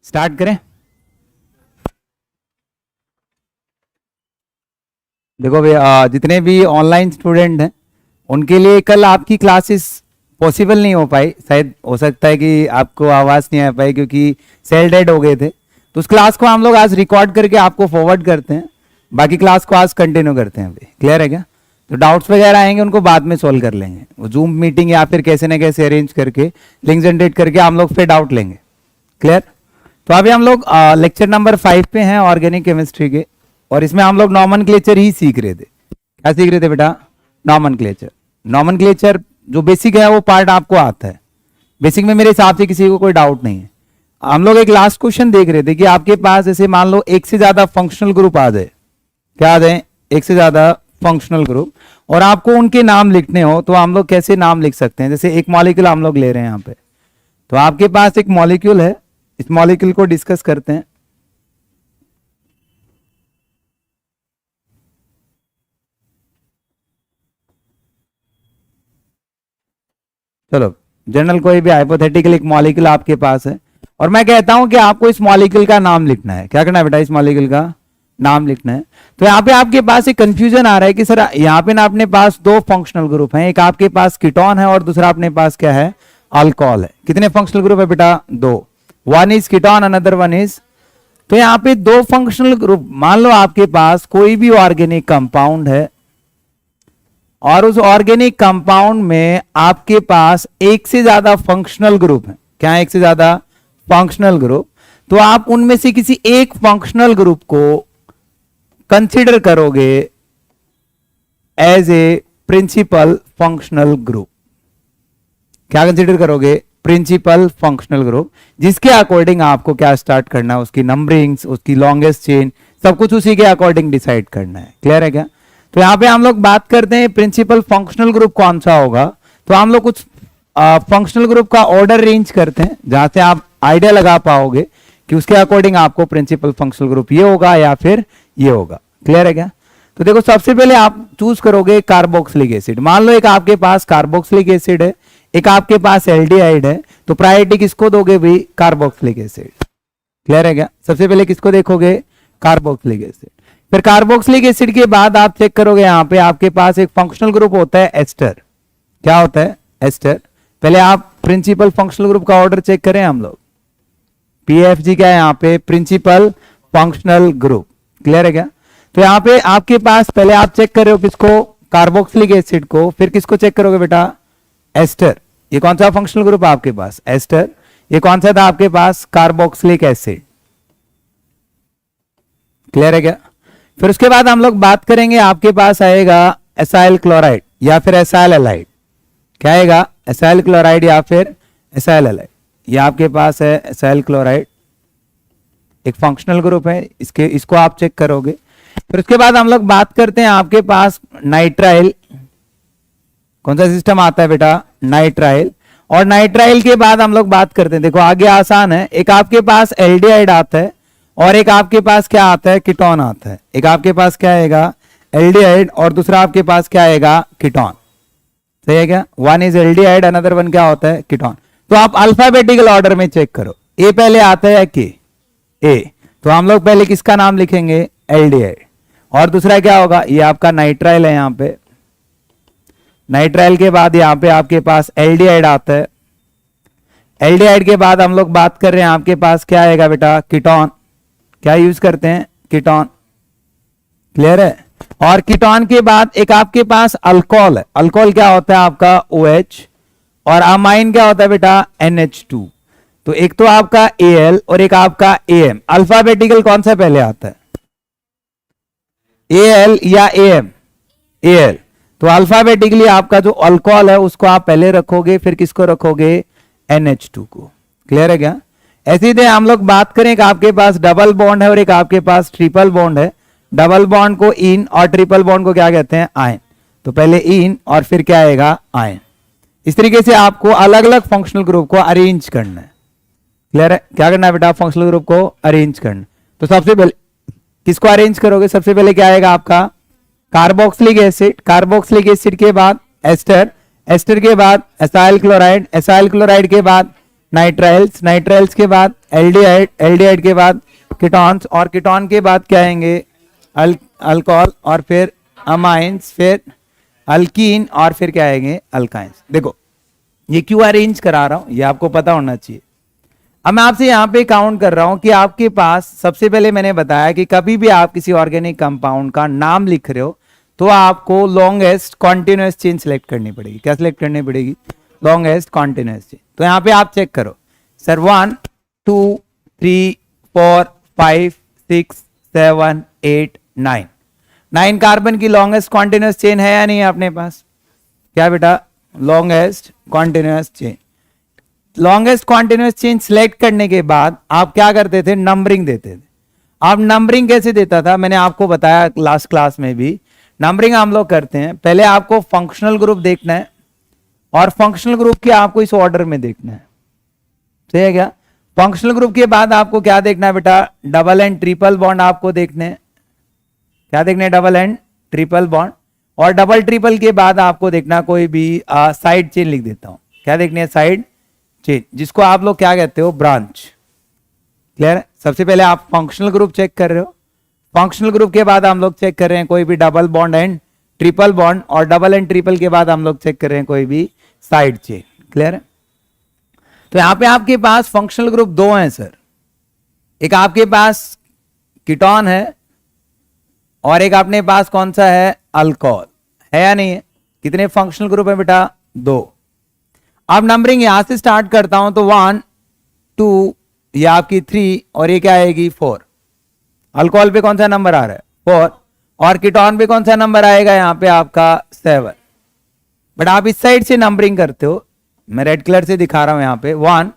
Start करें। देखो भैया, जितने भी ऑनलाइन स्टूडेंट हैं उनके लिए कल आपकी क्लासेस पॉसिबल नहीं हो पाई। शायद हो सकता है कि आपको आवाज़ नहीं आ पाई क्योंकि सेल डेड हो गए थे। तो उस क्लास को हम लोग आज रिकॉर्ड करके आपको फॉरवर्ड करते हैं, बाकी क्लास को आज कंटिन्यू करते हैं। अभी क्लियर है क्या? तो डाउट्स वगैरह आएंगे उनको बाद में सॉल्व कर लेंगे, वो जूम मीटिंग या फिर कैसे ना कैसे अरेंज करके लिंक जनरेट करके हम लोग फिर डाउट लेंगे। क्लियर? तो अभी हम लोग लेक्चर नंबर 5 पे हैं ऑर्गेनिक केमिस्ट्री के, और इसमें हम लोग नॉमेनक्लेचर ही सीख रहे थे। क्या सीख रहे थे बेटा? नॉमेनक्लेचर। नॉमेनक्लेचर जो बेसिक है वो पार्ट आपको आता है। बेसिक में मेरे हिसाब से किसी को कोई डाउट नहीं है। हम लोग एक लास्ट क्वेश्चन देख रहे थे कि आपके पास जैसे मान लो एक से ज्यादा फंक्शनल ग्रुप आ जाए। क्या आ जाए? एक से ज्यादा फंक्शनल ग्रुप, और आपको उनके नाम लिखने हो तो हम लोग कैसे नाम लिख सकते हैं? जैसे एक मॉलिक्यूल हम लोग ले रहे हैं यहाँ पे, तो आपके पास एक मॉलिक्यूल है, इस मॉलिक्यूल को डिस्कस करते हैं। चलो, जनरल कोई भी हाइपोथेटिकल एक मॉलिक्यूल आपके पास है, और मैं कहता हूं कि आपको इस मॉलिक्यूल का नाम लिखना है। क्या करना है बेटा? इस मॉलिक्यूल का नाम लिखना है। तो यहाँ पे आपके पास एक कंफ्यूजन आ रहा है कि सर यहाँ पे ना अपने पास दो फंक्शनल ग्रुप हैं, एक आपके पास कीटोन है और दूसरा अपने पास क्या है? अल्कोहल है। कितने फंक्शनल ग्रुप है बेटा? दो। One is ketone, another one is. तो यहाँ पे दो फंक्शनल ग्रुप, मान लो आपके पास कोई भी ऑर्गेनिक कंपाउंड है और उस ऑर्गेनिक कंपाउंड में आपके पास एक से ज्यादा फंक्शनल ग्रुप है। क्या है? एक से ज्यादा फंक्शनल ग्रुप। तो आप उनमें से किसी एक फंक्शनल ग्रुप को कंसीडर करोगे as a principal functional group. क्या कंसीडर करोगे? प्रिंसिपल फंक्शनल ग्रुप, जिसके अकॉर्डिंग आपको क्या स्टार्ट करना है, उसकी नंबरिंग्स, उसकी लॉन्गेस्ट चेन, सब कुछ उसी के अकॉर्डिंग डिसाइड करना है। क्लियर है क्या? तो यहां पे हम लोग बात करते हैं प्रिंसिपल फंक्शनल ग्रुप कौन सा होगा। तो हम लोग कुछ फंक्शनल ग्रुप का ऑर्डर रेंज करते हैं जहां से आप आइडिया लगा पाओगे कि उसके अकॉर्डिंग आपको प्रिंसिपल फंक्शनल ग्रुप ये होगा या फिर ये होगा। क्लियर है क्या? तो देखो, सबसे पहले आप चूज करोगे कार्बोक्सिलिक एसिड। मान लो एक आपके पास कार्बोक्सिलिक एसिड है, एक आपके पास एल्डिहाइड है, तो प्रायोरिटी किसको दोगे भाई? Carboxylic acid. क्लियर है क्या? सबसे पहले किसको देखोगे? Carboxylic acid. फिर कार्बोक्सिलिक एसिड के बाद आप चेक करोगे, यहां पे आपके पास एक फंक्शनल ग्रुप होता है एस्टर। क्या होता है? एस्टर। पहले आप प्रिंसिपल फंक्शनल ग्रुप का ऑर्डर चेक करें हम लोग। पीएफजी क्या है यहां पे? Principal functional group. क्लियर है क्या? तो यहां पे आपके पास पहले आप चेक कर रहे हो किसको? कार्बोक्सिलिक एसिड को। फिर किसको चेक करोगे बेटा? एस्टर। ये कौन सा फंक्शनल ग्रुप है आपके पास? एस्टर। ये कौन सा था आपके पास? Carboxylic acid. क्लियर है क्या? फिर उसके बाद हम लोग बात करेंगे, आपके पास आएगा एसाइल क्लोराइड या फिर एसाइल एलाइड। क्या आएगा? एसाइल क्लोराइड या फिर एसाइल एलाइड। ये आपके पास है एसाइल क्लोराइड, एक फंक्शनल ग्रुप है, इसको आप चेक करोगे। फिर उसके बाद हम लोग बात करते हैं आपके पास नाइट्राइल। कौन सा सिस्टम आता है बेटा? नाइट्राइल। और नाइट्राइल के बाद हम लोग बात करते हैं, देखो आगे आसान है, एक आपके पास एल्डिहाइड आता है और एक आपके पास क्या आता है? कीटोन आता है। एक आपके पास क्या आएगा? एल्डिहाइड, और दूसरा आपके पास क्या आएगा? कीटोन। सही है क्या? One is aldehyde, another one क्या होता है? कीटोन। तो आप अल्फाबेटिकल ऑर्डर में चेक करो, ए पहले आता है कि ए, तो हम लोग पहले किसका नाम लिखेंगे? एल्डिहाइड। और दूसरा क्या होगा? ये आपका नाइट्राइल है। यहां पे नाइट्राइल के बाद यहां पे आपके पास एल्डिहाइड आता है। एल्डिहाइड के बाद हम लोग बात कर रहे हैं, आपके पास क्या आएगा बेटा? कीटोन। क्या यूज करते हैं? कीटोन। क्लियर है? और कीटोन के बाद एक आपके पास अल्कोहल है। अल्कोहल क्या होता है आपका? OH। और अमाइन क्या होता है बेटा? NH2। तो एक तो आपका Al और एक आपका AM। अल्फाबेटिकल कौन सा पहले आता है? Al या AM? Al। तो अल्फाबेटिकली आपका जो अल्कोहल है उसको आप पहले रखोगे, फिर किसको रखोगे? NH2 को। क्लियर है क्या? ऐसे ही हम लोग बात करें कि आपके पास डबल बॉन्ड है और एक आपके पास ट्रिपल बॉन्ड है। डबल बॉन्ड को इन और ट्रिपल बॉन्ड को क्या कहते हैं? आयन। तो पहले इन और फिर क्या आएगा? आयन। इस तरीके से आपको अलग अलग फंक्शनल ग्रुप को अरेंज करना है। क्लियर है? क्या करना है बेटा? फंक्शनल ग्रुप को अरेंज करना। तो सबसे पहले किसको अरेंज करोगे? सबसे पहले क्या आएगा आपका? Carboxylic acid. कार्बोक्सिलिक एसिड के बाद एस्टर। एस्टर के बाद एसाइल क्लोराइड। एसाइल क्लोराइड के बाद नाइट्राइल्स, नाइट्राइल्स के बाद एल्डिहाइड, एल्डिहाइड के बाद कीटोन्स, और कीटोन के बाद क्या आएंगे अल्कोहल, और फिर अमाइंस, फिर अल्कीन, और फिर क्या आएंगे अल्काइंस। देखो ये क्यों अरेंज करा रहा हूं, ये आपको पता होना चाहिए। अब मैं आपसे यहां पे काउंट कर रहा हूं कि आपके पास, सबसे पहले मैंने बताया कि कभी भी आप किसी ऑर्गेनिक कंपाउंड का नाम लिख रहे हो तो आपको लॉन्गेस्ट कॉन्टिन्यूअस चेन सेलेक्ट करनी पड़ेगी। क्या सेलेक्ट करनी पड़ेगी? Longest continuous chain. तो यहां पे आप चेक करो सर, 1 2 3 4 5 6 7 8 9, 9 कार्बन की लॉन्गेस्ट कॉन्टिन्यूअस चेन है या नहीं है अपने पास? क्या बेटा? Longest continuous chain. Longest continuous chain select करने के बाद आप क्या करते थे? नंबरिंग देते थे। आप नंबरिंग कैसे देता था मैंने आपको बताया लास्ट क्लास में भी। नंबरिंग हम लोग करते हैं, पहले आपको फंक्शनल ग्रुप देखना है, और फंक्शनल ग्रुप के आपको इस ऑर्डर में देखना है, सही है क्या? फंक्शनल ग्रुप के बाद आपको क्या देखना है बेटा? डबल एंड ट्रिपल बॉन्ड आपको देखने हैं। क्या देखने हैं? Double and triple bond. और डबल ट्रिपल के बाद आपको देखना कोई भी साइड चेन, लिख देता हूं। क्या देखनी है? साइड चेन, जिसको आप लोग क्या कहते हो? ब्रांच। क्लियर है? सबसे पहले आप फंक्शनल ग्रुप चेक कर रहे हो, फंक्शनल ग्रुप के बाद हम लोग चेक कर रहे हैं कोई भी double bond and triple bond, और डबल एंड ट्रिपल के बाद हम लोग चेक कर रहे हैं कोई भी साइड चेन। क्लियर है? तो यहां पे आपके पास फंक्शनल ग्रुप दो हैं सर, एक आपके पास कीटोन है, और एक अपने पास कौन सा है? अल्कोहल है या नहीं है? कितने फंक्शनल ग्रुप है बेटा? 2। अब नंबरिंग यहां से स्टार्ट करता हूं तो 1 2, ये आपकी 3, और ये क्या आएगी? 4। अल्कोहल पे कौन सा नंबर आ रहा है? 4। और कीटोन पे कौन सा नंबर आएगा? यहां पे आपका 7। बट आप इस साइड से नंबरिंग करते हो, मैं रेड कलर से दिखा रहा हूं यहां पे 1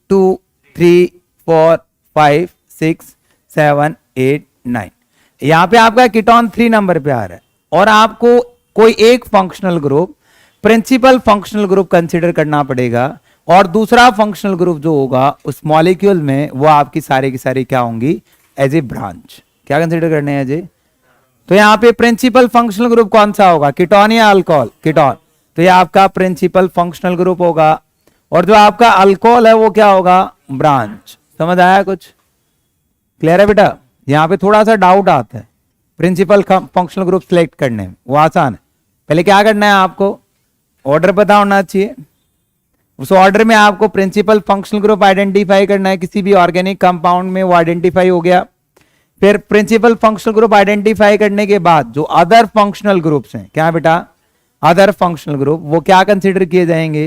2 3 4 5 6 7 8 9। यहां पे आपका कीटोन 3 नंबर पे आ रहा है, और आपको कोई एक functional group principal functional group consider करना पड़ेगा, और दूसरा फंक्शनल ग्रुप जो होगा उस मॉलिक्यूल में वो आपकी सारी की सारी क्या होंगी? As a branch. क्या कंसीडर करने हैं जी? तो यहां पे प्रिंसिपल फंक्शनल ग्रुप कौन सा होगा? कीटोन या अल्कोहल? कीटोन। तो ये आपका प्रिंसिपल फंक्शनल ग्रुप होगा, और जो आपका अल्कोहल है वो क्या होगा? ब्रांच। समझ आया कुछ? क्लियर है बेटा? यहां पे थोड़ा सा डाउट आता है प्रिंसिपल फंक्शनल ग्रुप सिलेक्ट करने में, वो आसान है। पहले क्या करना है आपको? ऑर्डर पता होना चाहिए, उस ऑर्डर में आपको प्रिंसिपल फंक्शनल ग्रुप आइडेंटिफाई करना है। किसी भी ऑर्गेनिक कंपाउंड में वो आइडेंटिफाई हो गया। फिर प्रिंसिपल फंक्शनल ग्रुप आइडेंटिफाई करने के बाद जो अदर फंक्शनल ग्रुप्स हैं, क्या बेटा? अदर फंक्शनल ग्रुप, वो क्या कंसीडर किए जाएंगे?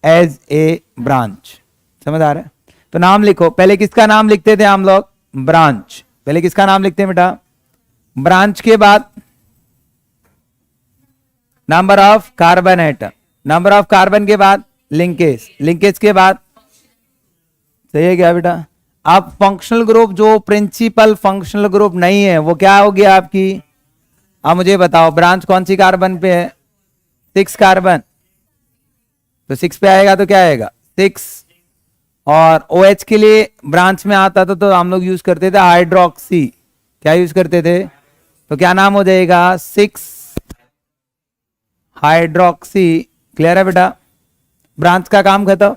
As a branch. समझ आ रहा है? तो नाम लिखो। पहले किसका नाम लिखते थे हम लोग? ब्रांच। पहले किसका नाम लिखते हैं बेटा? ब्रांच के बाद number of carbon atom, number of carbon के बाद लिंकेज, लिंकेज के बाद, सही है क्या बेटा? अब फंक्शनल ग्रुप जो प्रिंसिपल फंक्शनल ग्रुप नहीं है वो क्या हो गया आपकी? अब मुझे बताओ ब्रांच कौन सी कार्बन पे है? 6 कार्बन। तो 6 पे आएगा तो क्या आएगा? 6। और OH के लिए ब्रांच में आता था तो हम लोग यूज करते थे हाइड्रोक्सी। क्या यूज करते थे? तो क्या नाम हो जाएगा? 6 हाइड्रोक्सी। क्लियर है बेटा? ब्रांच का काम खत्म।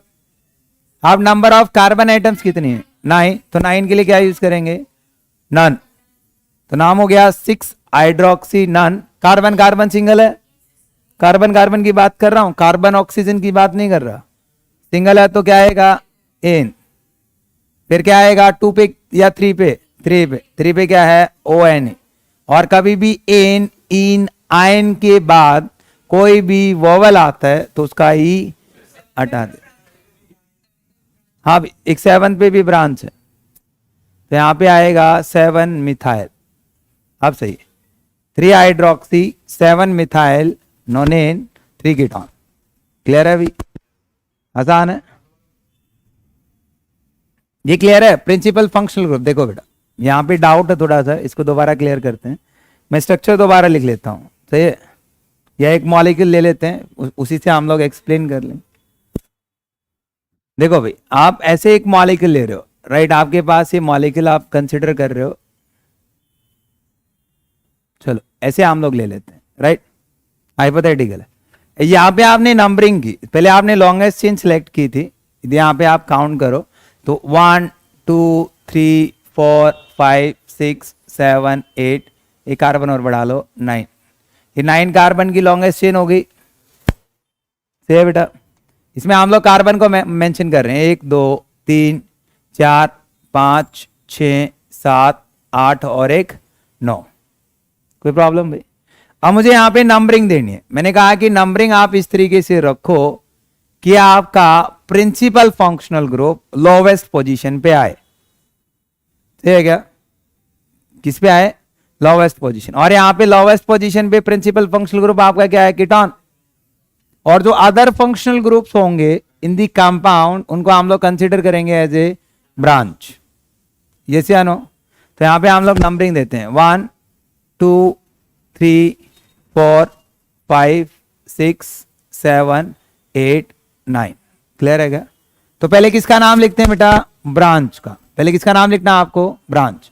अब नंबर ऑफ कार्बन आइटम्स कितनी है? 9। तो 9 के लिए क्या यूज करेंगे? नन। तो नाम हो गया 6 hydroxy non. Carbon carbon single है, कार्बन कार्बन की बात कर रहा हूं, कार्बन ऑक्सीजन की बात नहीं कर रहा। सिंगल है तो क्या आएगा? एन। फिर क्या आएगा? 2 पे या 3 पे? 3 पे क्या है? ON। और कभी भी एन इन आयन के बाद कोई भी वोवल आता है तो उसका ही हटा दे। हाँ, एक 7 पे भी ब्रांच है तो यहां पे आएगा 7 मिथाइल। अब सही है, 3 hydroxy 7 methyl nonene 3 ketone. Clear है? अभी आसान है ये। क्लियर है? Principal functional group. देखो बेटा यहां पे डाउट है थोड़ा सा, इसको दोबारा क्लियर करते हैं। मैं स्ट्रक्चर दोबारा लिख लेता हूं, सही है? या एक मॉलिक्यूल ले लेते हैं, उसी से हम लोग एक्सप्लेन कर लें। देखो भाई, आप ऐसे एक मॉलिक्यूल ले रहे हो, राइट? आपके पास ये मॉलिक्यूल आप कंसिडर कर रहे हो, चलो ऐसे हम लोग ले लेते हैं, राइट? हाइपोथेटिकल है। यहाँ पे आपने नंबरिंग की, पहले आपने लॉन्गेस्ट चेन सिलेक्ट की थी, यदि यहाँ पे आप काउंट करो तो 1 2 3 4 5 6 7 8, एक कार्बन और बढ़ा लो 9, ये 9 कार्बन की लॉन्गेस्ट चेन हो गई। सही है बेटा। इसमें हम लोग कार्बन को मेंशन कर रहे हैं 1 2 3 4 5 6 7 8 और एक 9। कोई प्रॉब्लम भाई? अब मुझे यहाँ पे नंबरिंग देनी है। मैंने कहा कि नंबरिंग आप इस तरीके से रखो कि आपका principal functional group lowest position पे आए। ठीक है क्या? किस पे आए? Lowest position. और यहाँ पे लोवेस्ट पोजीशन पे प्रिंसिपल फंक्शनल ग्रुप आपका क्या है? कीटोन। और जो अदर फंक्शनल ग्रुप्स होंगे इन दी कंपाउंड, उनको हम लोग कंसीडर करेंगे एज ए ब्रांच। यस या नो? तो यहाँ पे हम लोग नंबरिंग देते हैं 1 2 3 4 5 6 7 8 9। क्लियर है क्या? तो पहले किसका नाम लिखते हैं बेटा? ब्रांच का। पहले किसका नाम लिखना है आपको? ब्रांच।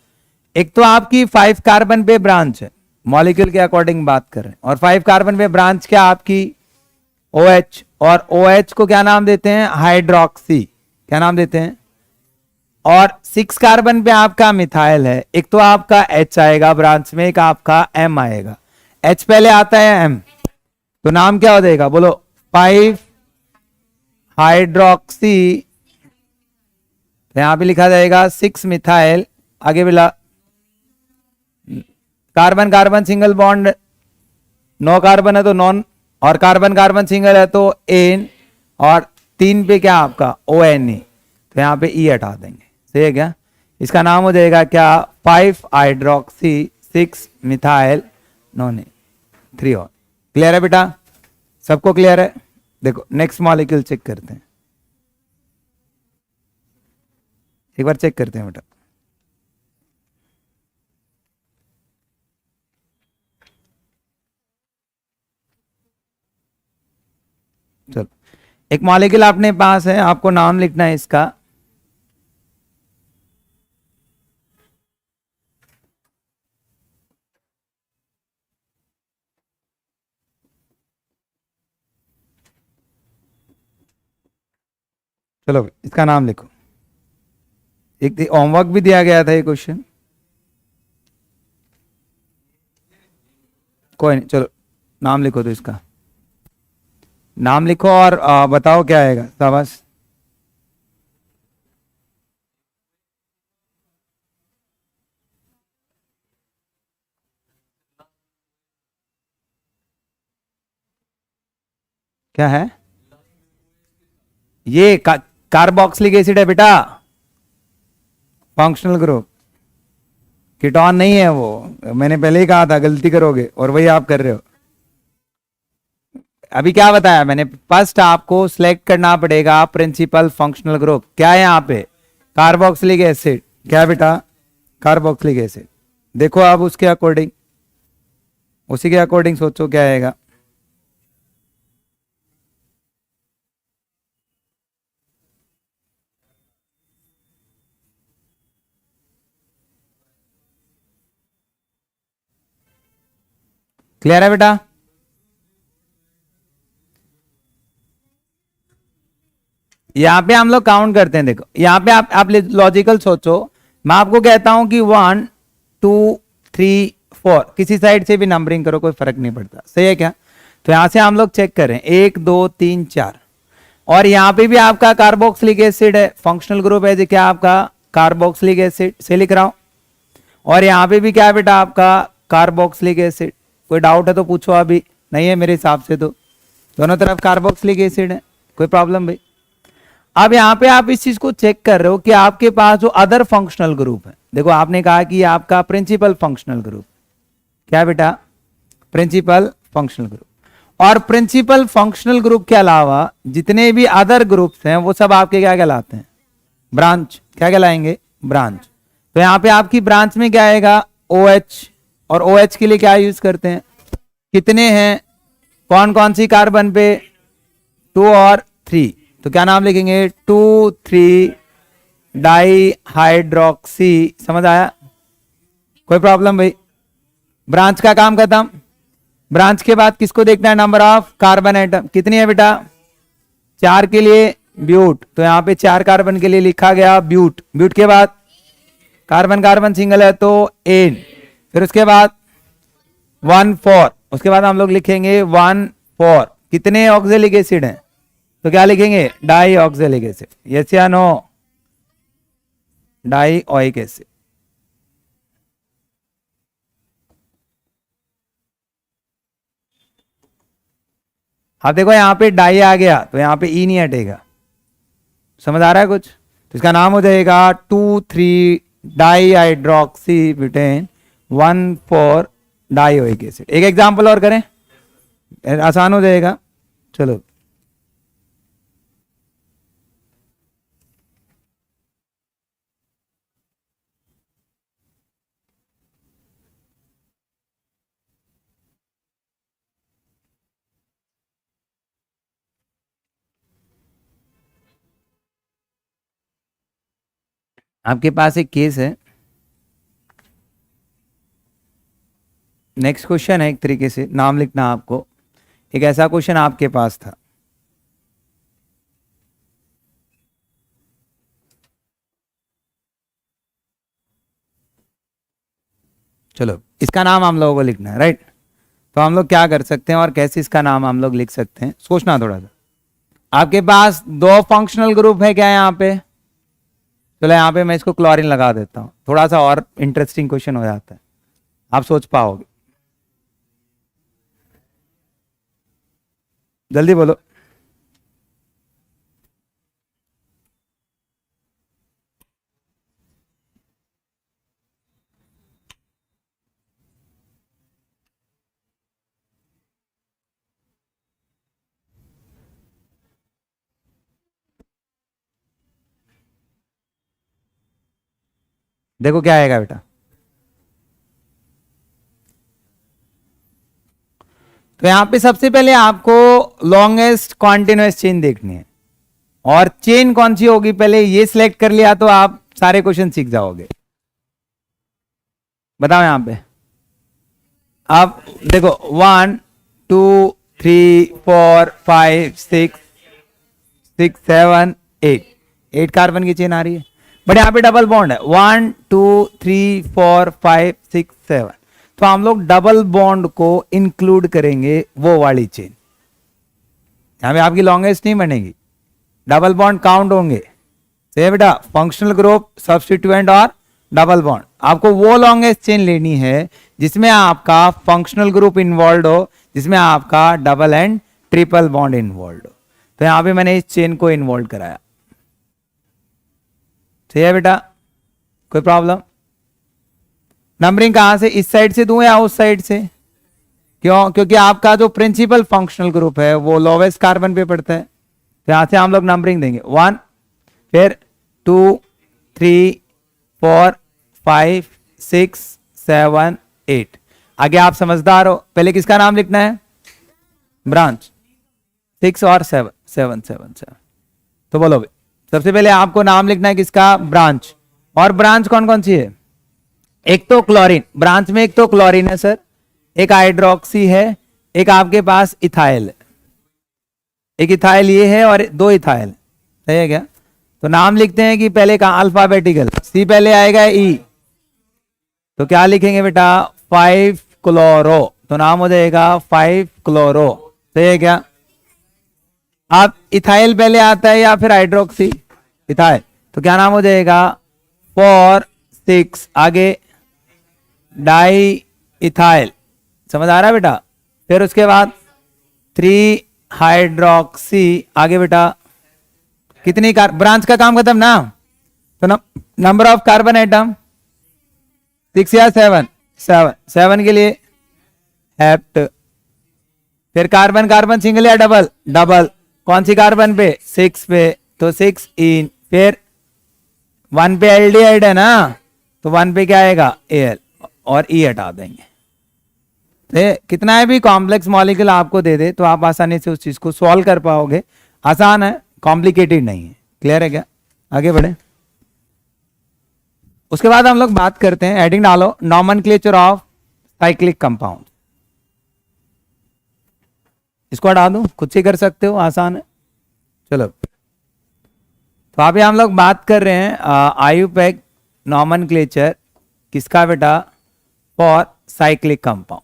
एक तो आपकी 5 कार्बन पे ब्रांच है, मॉलिक्यूल के अकॉर्डिंग बात कर रहे हैं, और 5 कार्बन पे ब्रांच क्या आपकी? OH। और OH को क्या नाम देते हैं? हाइड्रोक्सी। क्या नाम देते हैं? और 6 कार्बन पे आपका मिथाइल है। एक तो आपका H आएगा ब्रांच में, एक आपका M आएगा। H पहले आता है M, तो नाम क्या हो जाएगा? बोलो। 5 हाइड्रोक्सी, यहां पे लिखा जाएगा 6 मिथाइल। आगे बोला carbon carbon single bond, 9 carbon है तो नॉन, और कार्बन कार्बन सिंगल है तो एन, और 3 पे क्या आपका? ONE। तो यहाँ पे E हटा देंगे। सही है क्या? इसका नाम हो जाएगा क्या? 5 हाइड्रोक्सी 6 मिथाइल नॉन 3 और। क्लियर है बेटा? सबको क्लियर है? देखो नेक्स्ट मॉलिक्यूल चेक करते हैं, एक बार चेक करते हैं बेटा। चलो, एक मॉलिक्यूल अपने पास है, आपको नाम लिखना है इसका। चलो इसका नाम लिखो। एक होमवर्क भी दिया गया था ये क्वेश्चन, कोई नहीं, चलो नाम लिखो। तो इसका नाम लिखो और बताओ क्या आएगा। शाबाश। क्या है ये? कार्बोक्सिलिक एसिड है बेटा, फंक्शनल ग्रुप। कीटोन नहीं है वो, मैंने पहले ही कहा था गलती करोगे, और वही आप कर रहे हो। अभी क्या बताया मैंने? फर्स्ट आपको सिलेक्ट करना पड़ेगा प्रिंसिपल फंक्शनल ग्रुप। क्या है यहाँ पे? Carboxylic acid. क्या बेटा? Carboxylic acid. देखो आप उसके अकॉर्डिंग, उसी के अकॉर्डिंग सोचो क्या आएगा। क्लियर है बेटा? यहां पे हम लोग काउंट करते हैं। देखो यहां पे आप लॉजिकल सोचो। मैं आपको कहता हूं कि 1 2 3 4, किसी साइड से भी नंबरिंग करो, कोई फर्क नहीं पड़ता। सही है क्या? तो यहां से हम लोग चेक करें 1 2 3 4, और यहां पे भी आपका कार्बोक्सिलिक एसिड है, फंक्शनल ग्रुप है। क्या आपका? कार्बोक्सिलिक एसिड से लिख रहा हूं। और यहां पे भी क्या है बेटा? आपका कार्बोक्सिलिक एसिड। कोई डाउट है तो पूछो। अभी नहीं है मेरे हिसाब से, तो दोनों तरफ कार्बोक्सिलिक एसिड है। कोई प्रॉब्लम भाई? अब यहां पे आप इस चीज को चेक कर रहे हो कि आपके पास जो अदर फंक्शनल ग्रुप है, देखो आपने कहा कि आपका प्रिंसिपल फंक्शनल ग्रुप। क्या बेटा? Principal functional group. और प्रिंसिपल फंक्शनल ग्रुप के अलावा जितने भी अदर ग्रुप्स हैं वो सब आपके क्या कहलाते हैं? ब्रांच। क्या कहलाएंगे? ब्रांच। तो यहां पे आपकी ब्रांच में क्या आएगा? OH। और OH के लिए क्या यूज करते हैं? कितने हैं? कौन कौन सी कार्बन पे? 2 और 3। तो क्या नाम लिखेंगे? 2 3 डाई हाइड्रोक्सी। समझ आया? कोई प्रॉब्लम भाई? ब्रांच का काम खत्म। ब्रांच के बाद किसको देखना है? Number of carbon atom. कितनी है बेटा? 4 के लिए ब्यूट, तो यहाँ पे 4 कार्बन के लिए लिखा गया ब्यूट। ब्यूट के बाद कार्बन कार्बन सिंगल है तो एन, फिर उसके बाद 1,4, उसके बाद हम लोग लिखेंगे 1,4। कितने ऑक्जेलिक एसिड हैं, तो क्या लिखेंगे डाई ऑक्जेलिक एसिड, यस या नो, डाई ऑइक एसिड। अब देखो यहाँ पे डाई आ गया तो यहाँ पे ई नहीं हटेगा, समझ आ रहा है कुछ, तो इसका नाम हो जाएगा 2,3 di hydroxy butane 1,4 dioic acid. एक एग्जांपल और करें, आसान हो जाएगा। चलो आपके पास एक केस है, नेक्स्ट क्वेश्चन है, एक तरीके से नाम लिखना आपको। एक ऐसा क्वेश्चन आपके पास था, चलो इसका नाम हम लोगों को लिखना है, राइट। तो हम लोग क्या कर सकते हैं और कैसे इसका नाम हम लोग लिख सकते हैं, सोचना थोड़ा सा। आपके पास 2 फंक्शनल ग्रुप है क्या यहाँ पे, चलो यहाँ पे मैं इसको क्लोरीन लगा देता हूँ, थोड़ा सा और इंटरेस्टिंग क्वेश्चन हो जाता है, आप सोच पाओगे, जल्दी बोलो। देखो क्या आएगा बेटा, तो यहां पे सबसे पहले आपको लॉन्गेस्ट कॉन्टिन्यूअस चेन देखनी है, और चेन कौन सी होगी पहले ये सिलेक्ट कर लिया तो आप सारे क्वेश्चन सीख जाओगे। बताओ यहां पे, अब देखो 1 2 3 4 5 6 6 7 8 कार्बन की चेन आ रही है, बट यहां पे डबल बॉन्ड है 1 2 3 4 5 6 7, तो हम लोग डबल बॉन्ड को इंक्लूड करेंगे वो वाली चेन, यहां पे आपकी लॉन्गेस्ट नहीं बनेगी, डबल बॉन्ड काउंट होंगे। सही बेटा, फंक्शनल ग्रुप, सब्स्टिट्यूएंट और डबल बॉन्ड, आपको वो लॉन्गेस्ट चेन लेनी है जिसमें आपका फंक्शनल ग्रुप इन्वॉल्व हो, जिसमें आपका double and triple bond involve हो। तो यहां पे मैंने इस चेन को इन्वॉल्व कराया, सही है बेटा, कोई प्रॉब्लम। नंबरिंग कहां से, इस साइड से दूं या उस साइड से, क्यों, क्योंकि आपका जो प्रिंसिपल फंक्शनल ग्रुप है वो लोवेस्ट कार्बन पे पड़ता है, तो यहां से हम लोग नंबरिंग देंगे 1, फिर 2 3 4 5 6 7 8। आगे आप समझदार हो, पहले किसका नाम लिखना है, ब्रांच 6 और 7 7 7 7, तो बोलो भाई, सबसे पहले आपको नाम लिखना है किसका, ब्रांच। और ब्रांच कौन कौन सी है, एक तो क्लोरीन, ब्रांच में एक तो क्लोरीन है सर, एक हाइड्रोक्सी है, एक आपके पास इथाइल है, एक इथाइल ये है और 2 इथाइल, सही है क्या। तो नाम लिखते हैं कि पहले का अल्फाबेटिकल, सी पहले आएगा ई, तो क्या लिखेंगे बेटा 5 क्लोरो, तो नाम हो जाएगा 5 क्लोरो, सही है क्या। अब इथाइल पहले आता है या फिर हाइड्रोक्सी, इथाइल, तो क्या नाम हो जाएगा 4 6, आगे डाई इथाइल, समझ आ रहा है बेटा, फिर उसके बाद 3 हाइड्रोक्सी, आगे बेटा कितनी ब्रांच का काम खत्म ना, तो नंबर ऑफ कार्बन एटम 6 या 7 7 7 के लिए हेप्ट, फिर कार्बन कार्बन सिंगल या डबल, डबल, कौन सी कार्बन पे 6 पे, तो 6 इन, फिर 1 पे एल्डिहाइड है ना, तो 1 पे क्या आएगा एल, और ई हटा देंगे। कितना है भी कॉम्प्लेक्स मॉलिक्यूल आपको दे दे तो आप आसानी से उस चीज को सॉल्व कर पाओगे, आसान है, कॉम्प्लिकेटेड नहीं है, क्लियर है क्या, आगे बढ़े। उसके बाद हम लोग बात करते हैं, हेडिंग डालो नॉमेनक्लेचर ऑफ साइक्लिक कंपाउंड, इसको हटा दूं, खुद से कर सकते हो, आसान है। चलो तो अभी हम लोग बात कर रहे हैं आयुपैक नॉमेनक्लेचर किसका बेटा, फॉर साइक्लिक कंपाउंड।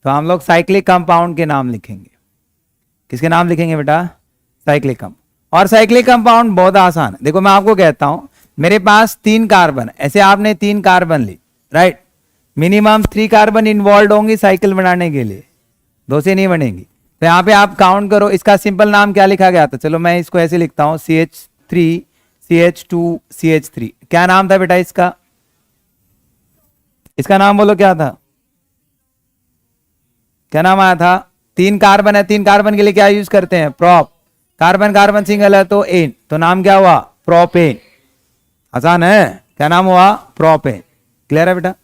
तो हम लोग साइक्लिक कंपाउंड के नाम लिखेंगे। किसके नाम लिखेंगे बेटा, साइक्लिक कंपाउंड। और साइक्लिक कंपाउंड बहुत आसान है। देखो मैं आपको कहता हूं, मेरे पास 3 कार्बन, ऐसे आपने 3 कार्बन ली, राइट, मिनिमम 3 कार्बन इन्वॉल्व होंगी साइकिल बनाने के लिए, 2 से नहीं बनेगी। तो यहाँ पे आप काउंट करो, इसका सिंपल नाम क्या लिखा गया था, चलो मैं इसको ऐसे लिखता हूं, CH3 CH2 CH3। क्या नाम था बेटा इसका, इसका नाम बोलो क्या था, क्या नाम आया था। 3 कार्बन है, 3 कार्बन के लिए क्या यूज करते हैं, प्रोप। कार्बन कार्बन सिंगल है तो एन, तो नाम क्या हुआ, प्रोपेन। आसान है, क्या नाम हुआ, प्रोपेन। क्लियर है बेटा।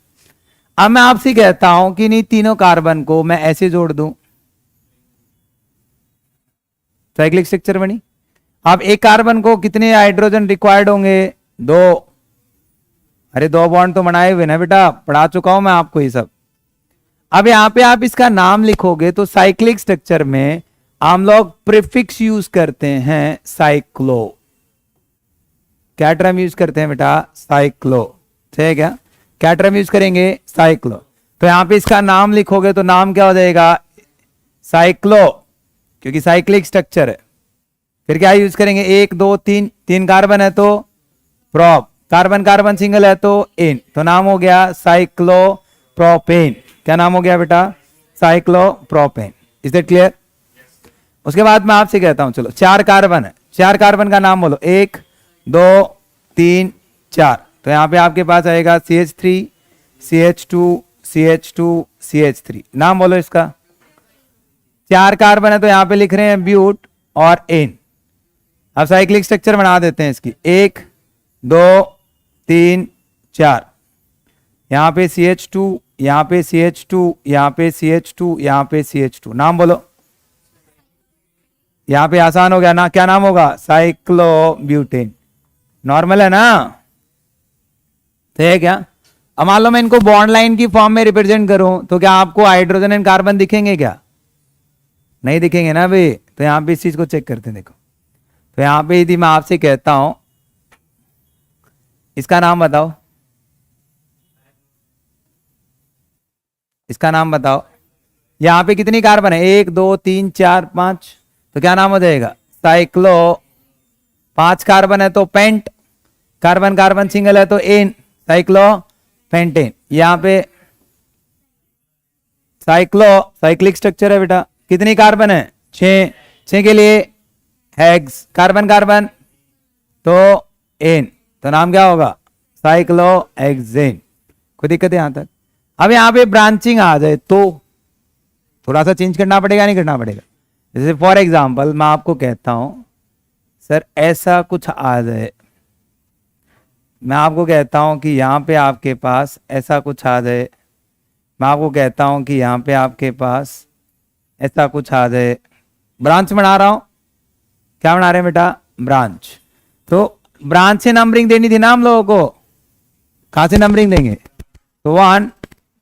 अब मैं आपसे कहता हूं कि नहीं तीनों कार्बन को मैं ऐसे जोड़ दूं, साइक्लिक स्ट्रक्चर बनी। अब एक कार्बन को कितने हाइड्रोजन रिक्वायर्ड होंगे, 2। अरे 2 बॉन्ड तो बनाए हुए ना बेटा, पढ़ा चुका हूं मैं आपको ये सब। अब यहां पे आप इसका नाम लिखोगे तो साइक्लिक स्ट्रक्चर में हम लोग प्रीफिक्स यूज करते हैं साइक्लो। क्या टर्म यूज करते हैं बेटा, साइक्लो। ठीक है क्या, क्या टर्म यूज करेंगे, साइक्लो। तो यहां पे इसका नाम लिखोगे तो नाम क्या हो जाएगा, साइक्लो, क्योंकि साइक्लिक स्ट्रक्चर है। फिर क्या यूज करेंगे, 1 2 3, 3 कार्बन है तो प्रोप, कार्बन कार्बन सिंगल है तो एन, तो नाम हो गया साइक्लो प्रोपेन। क्या नाम हो गया बेटा, cyclo propane. Is that clear. उसके बाद मैं आपसे कहता हूं, चलो 4 कार्बन है, 4 कार्बन का नाम बोलो, 1 2 3 4। तो यहां पे आपके पास आएगा CH3 CH2 CH2 CH3। नाम बोलो इसका। 4 कार्बन है तो यहां पे लिख रहे हैं ब्यूट और एन। अब साइक्लिक स्ट्रक्चर बना देते हैं इसकी, 1 2 3 4। यहां पे CH2, यहां पे CH2, यहां पे CH2, यहां पे CH2। नाम बोलो। यहां पे आसान हो गया ना, क्या नाम होगा, साइक्लोब्यूटेन। नॉर्मल है ना, ठीक है। अब मान लो मैं इनको बॉन्ड लाइन की फॉर्म में रिप्रेजेंट करूं तो क्या आपको हाइड्रोजन एंड कार्बन दिखेंगे, क्या नहीं दिखेंगे ना भाई। तो यहां पे इस चीज को चेक करते हैं। देखो तो यहां पे यदि मैं आपसे कहता हूं, इसका नाम बताओ, इसका नाम बताओ। यहां पे कितनी कार्बन है, 1 2 3 4 5। तो क्या नाम हो जाएगा, साइक्लो। 5 कार्बन है तो पेंट, कार्बन कार्बन सिंगल है तो एन, साइक्लो पेंटेन। यहां पे साइक्लो, साइक्लिक स्ट्रक्चर है बेटा। कितनी कार्बन है, 6, 6 के लिए हेक्स, कार्बन कार्बन तो एन, तो नाम क्या होगा, साइक्लो हेक्सेन। कोई दिक्कत है यहां तक। अब यहां पे ब्रांचिंग आ जाए तो थोड़ा सा चेंज करना पड़ेगा, नहीं करना पड़ेगा। जैसे फॉर एग्जांपल मैं आपको कहता हूं सर ऐसा कुछ आ जाए, मैं आपको कहता हूं कि यहां पे आपके पास ऐसा कुछ आ जाए, मैं आपको कहता हूं कि यहां पे आपके पास ऐसा कुछ आ जाए। ब्रांच बना रहा हूं, क्या बना रहे हैं बेटा, ब्रांच। तो ब्रांच से नंबरिंग देनी थी ना हम लोगों को, कहां से नंबरिंग देंगे, तो 1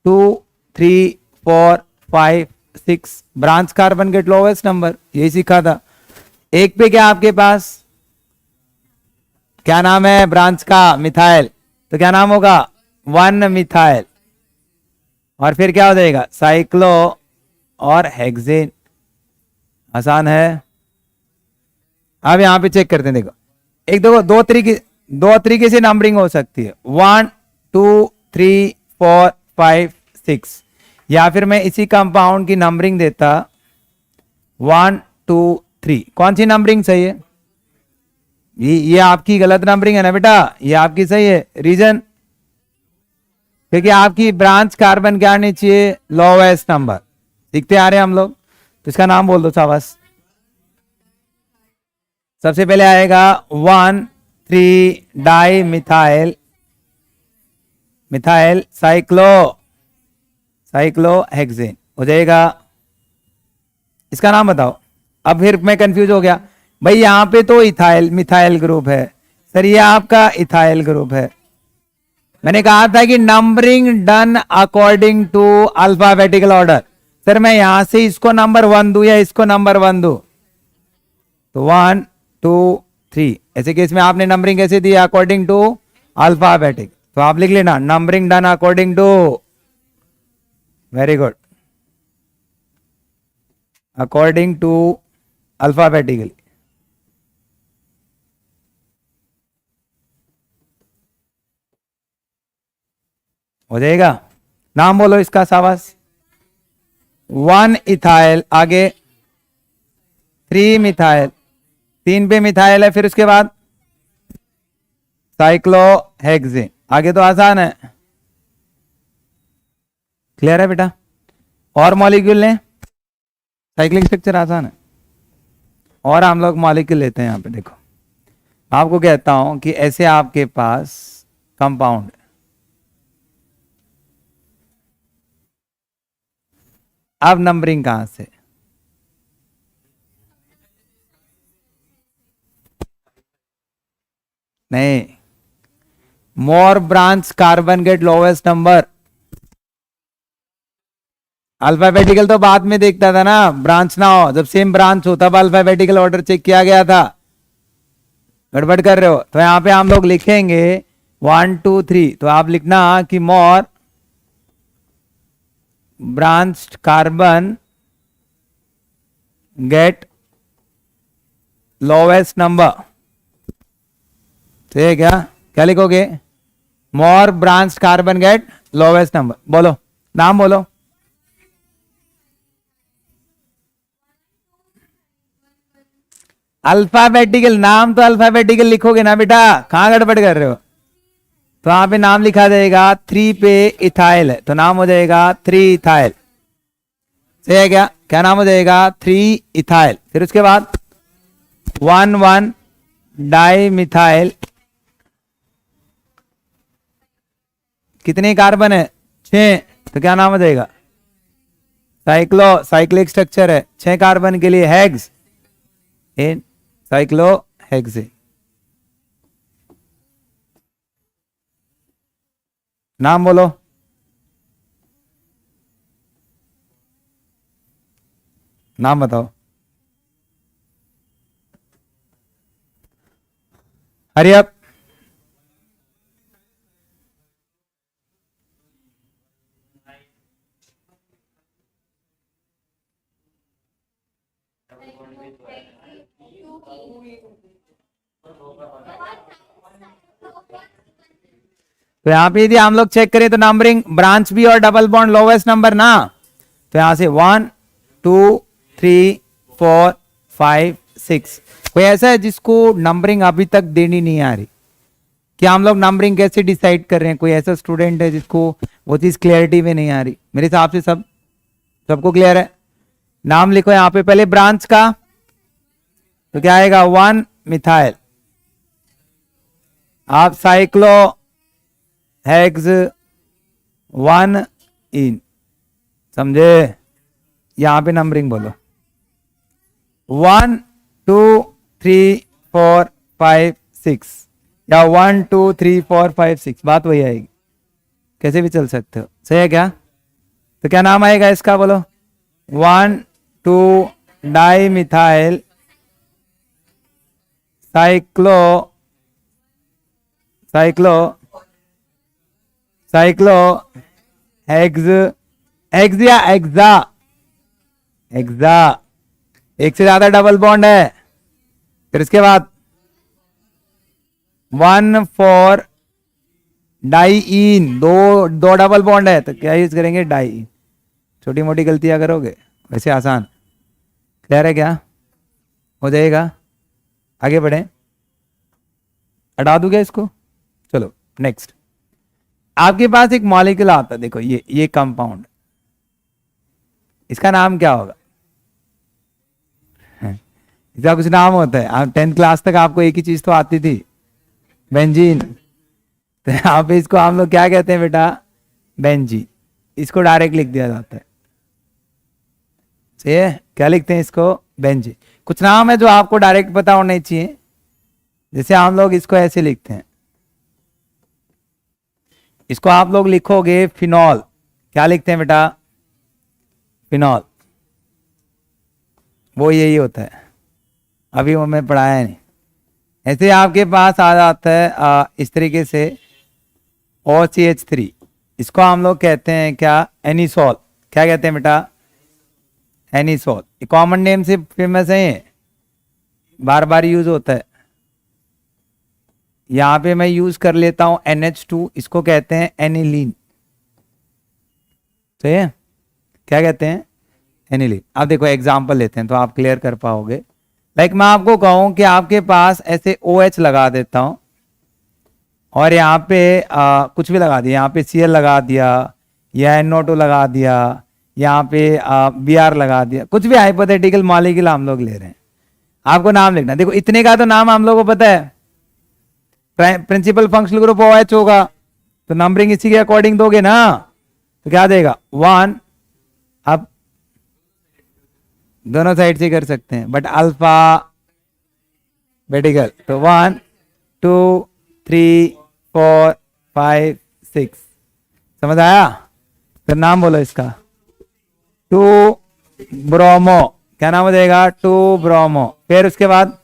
2 3 4 5 6। Branch carbon get lowest number, यही सीखा था। एक पे क्या आपके पास, क्या नाम है ब्रांच का, मिथाइल, तो क्या नाम होगा, 1 मिथाइल। और फिर क्या हो जाएगा, साइक्लो और हेक्सेन। आसान है। अब यहां पे चेक करते हैं। देखो एक देखो, दो तरीके से नंबरिंग हो सकती है, 1 2 3 4 5 6। या फिर मैं इसी कंपाउंड की नंबरिंग देता 1 2 3। कौन सी नंबरिंग सही है, ये आपकी गलत नंबरिंग है ना बेटा, ये आपकी सही है। रीजन, क्योंकि आपकी ब्रांच कार्बन क्या आनी चाहिए, लोवेस्ट नंबर। सीखते आ रहे हैं हम लोग। तो इसका नाम बोल दो सावस। सबसे पहले आएगा 1 3 di methyl, methyl cyclo, cyclo hexane हो जाएगा। इसका नाम बताओ। अब फिर मैं कंफ्यूज हो गया भाई, यहां पे तो इथाइल मिथाइल ग्रुप है सर, ये आपका इथाइल ग्रुप है। मैंने कहा था कि numbering done according to alphabetical order. Sir मैं यहां से इसको नंबर 1 दूं या इसको नंबर 1 दूं, तो 1 2 3, ऐसे केस में आपने नंबरिंग कैसे दिया? According to alphabetic. तो आप लिख लेना numbering done according to, very good, according to alphabetically. हो जाएगा। नाम बोलो इसका शाबाश। 1 इथाइल, आगे 3 मिथाइल, 3 पे मिथाइल है, फिर उसके बाद साइक्लोहेक्सेन। आगे तो आसान है, क्लियर है बेटा? और मॉलिक्यूल लें, साइक्लिक स्ट्रक्चर आसान है। और हम लोग मॉलिक्यूल लेते हैं। यहाँ पे देखो, आपको कहता हूं कि ऐसे आपके पास कंपाउंड, अब नंबरिंग कहां से? नहीं, more branch carbon get lowest number. Alphabetical तो बाद में देखता था ना, ब्रांच ना हो, जब सेम ब्रांच हो तब अल्फाबेटिकल ऑर्डर चेक किया गया था। गड़बड़ कर रहे हो। तो यहां पे हम लोग लिखेंगे 1 2 3, तो आप लिखना कि more branched carbon get lowest number. ठीक है, क्या लिखोगे? More branch carbon get lowest number. बोलो, नाम बोलो। अल्फाबेटिकल नाम तो अल्फाबेटिकल लिखोगे ना बेटा, कहां गड़बड़ कर रहे हो? तो वहां पे नाम लिखा जाएगा, 3 पे इथाइल है तो नाम हो जाएगा 3 इथाइल। सही है क्या? क्या नाम हो जाएगा? 3 इथाइल। फिर उसके बाद 1 1 डाई मिथाइल, कितने कार्बन है? 6, तो क्या नाम हो जाएगा? साइक्लिक स्ट्रक्चर है, 6 कार्बन के लिए हेक्स इन साइक्लोहेक्सेन। नाम बोलो। नाम बताओ। Hurry up. तो यहां पे यदि हम लोग चेक करें तो नंबरिंग ब्रांच भी और डबल बॉन्ड लोवेस्ट नंबर ना, तो यहां से 1 2 3 4 5 6। कोई ऐसा है जिसको नंबरिंग अभी तक देनी नहीं आ रही? क्या हम लोग नंबरिंग कैसे डिसाइड कर रहे हैं? कोई ऐसा स्टूडेंट है जिसको वो चीज क्लियरिटी में नहीं आ रही? मेरे हिसाब से सबको क्लियर है। नाम लिखो यहां पे पहले ब्रांच का, तो क्या आएगा? 1 मिथाइल। आप साइक्लो हेक्स 1 इन, समझे? यहां पे नंबरिंग बोलो 1 2 3 4 5 6, या 1 2 3 4 5 6, बात वही आएगी, कैसे भी चल सकते हो। सही है क्या? तो क्या नाम आएगा इसका? बोलो 1 2 di methyl cyclo cyclo cyclo hex, x या एक्सा, एक्सा, एक से ज्यादा डबल बॉन्ड है। फिर इसके बाद 1 4 डाईइन, दो डबल बॉन्ड है तो क्या यूज करेंगे? डाई। छोटी मोटी गलतियां करोगे, वैसे आसान। क्लियर है क्या? हो जाएगा। आगे बढ़े, हटा दूंगा इसको। चलो नेक्स्ट, आपके पास एक मॉलिक्यूल आता है, देखो ये कंपाउंड, इसका नाम क्या होगा? इसका कुछ नाम होता है। आप 10th क्लास तक आपको एक ही चीज तो आती थी, बेंजीन। तो यहाँ पे इसको हम लोग क्या कहते हैं बेटा? बेंजीन। इसको डायरेक्ट लिख दिया जाता है। सही है? क्या लिखते हैं इसको? बेंजीन। कुछ नाम है जो आपको डायरेक्ट पता होना चाहिए, जैसे हम लोग इसको ऐसे लिखते हैं, इसको आप लोग लिखोगे फिनॉल। क्या लिखते हैं बेटा? फिनॉल। वो यही होता है। अभी वो मैं पढ़ाया नहीं। ऐसे आपके पास आ जाता है इस तरीके से OCH3, इसको हम लोग कहते हैं क्या, एनिसोल। क्या कहते हैं बेटा, एनिसोल। कॉमन नेम से फेमस है, ये बार बार यूज होता है। यहां पे मैं यूज कर लेता हूं NH2, इसको कहते हैं एनिलीन। सही है, क्या कहते हैं, एनिलीन। अब देखो एग्जांपल लेते हैं तो आप क्लियर कर पाओगे। लाइक मैं आपको कहूं कि आपके पास ऐसे OH लगा देता हूं और यहाँ पे कुछ भी लगा दिया, यहाँ पे Cl लगा दिया या NO2 लगा दिया, यहाँ पे Br लगा दिया, कुछ भी हाइपोथेटिकल मॉलिक्यूल हम लोग ले रहे हैं। आपको नाम लिखना, देखो इतने का तो नाम हम लोग को पता है, प्रिंसिपल फंक्शनल ग्रुप OH होगा तो नंबरिंग इसी के अकॉर्डिंग दोगे ना, तो क्या देगा 1। अब दोनों साइड से कर सकते हैं बट अल्फा बेटिकल, तो 1 2 3 4 5 6। समझ आया? फिर नाम बोलो इसका, 2 ब्रोमो। क्या नाम हो जाएगा, 2 ब्रोमो। फिर उसके बाद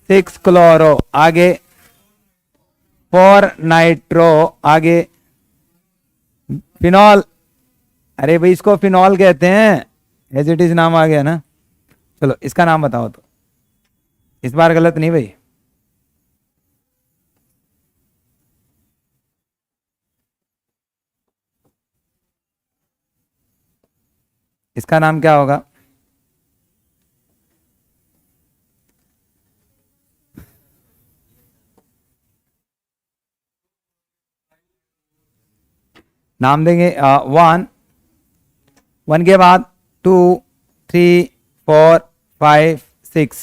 6 क्लोरो, आगे 4 नाइट्रो, आगे फिनॉल। अरे भाई इसको फिनॉल कहते हैं, एज इट इज नाम आ गया ना। चलो इसका नाम बताओ, तो इस बार गलत नहीं भाई। इसका नाम क्या होगा, नाम देंगे 1 के बाद 2 3 4 5 6,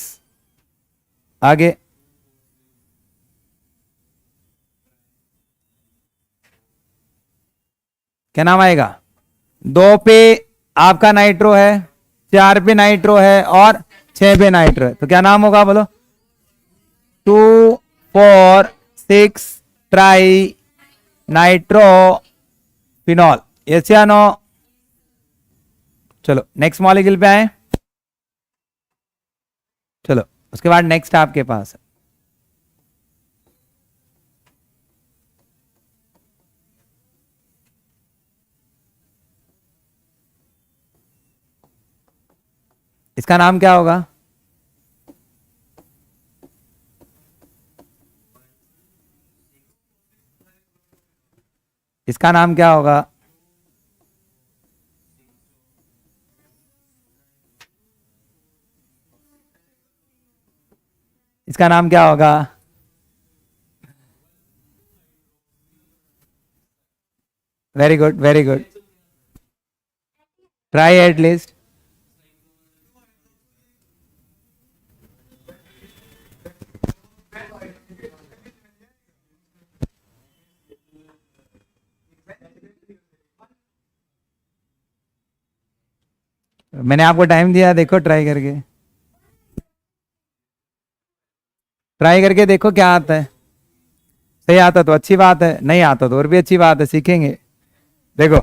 आगे क्या नाम आएगा, 2 पे आपका नाइट्रो है, 4 पे नाइट्रो है और 6 पे नाइट्रो है, तो क्या नाम होगा बोलो, 2 4 6 ट्राई नाइट्रो फिनॉल। यस या नो? चलो नेक्स्ट मॉलिक्यूल पे आए। चलो उसके बाद नेक्स्ट आपके पास है, इसका नाम क्या होगा, इसका नाम क्या होगा, इसका नाम क्या होगा, very good very good, try at least. मैंने आपको टाइम दिया, देखो ट्राई करके, ट्राई करके देखो क्या आता है। सही आता तो अच्छी बात है, नहीं आता तो और भी अच्छी बात है, सीखेंगे। देखो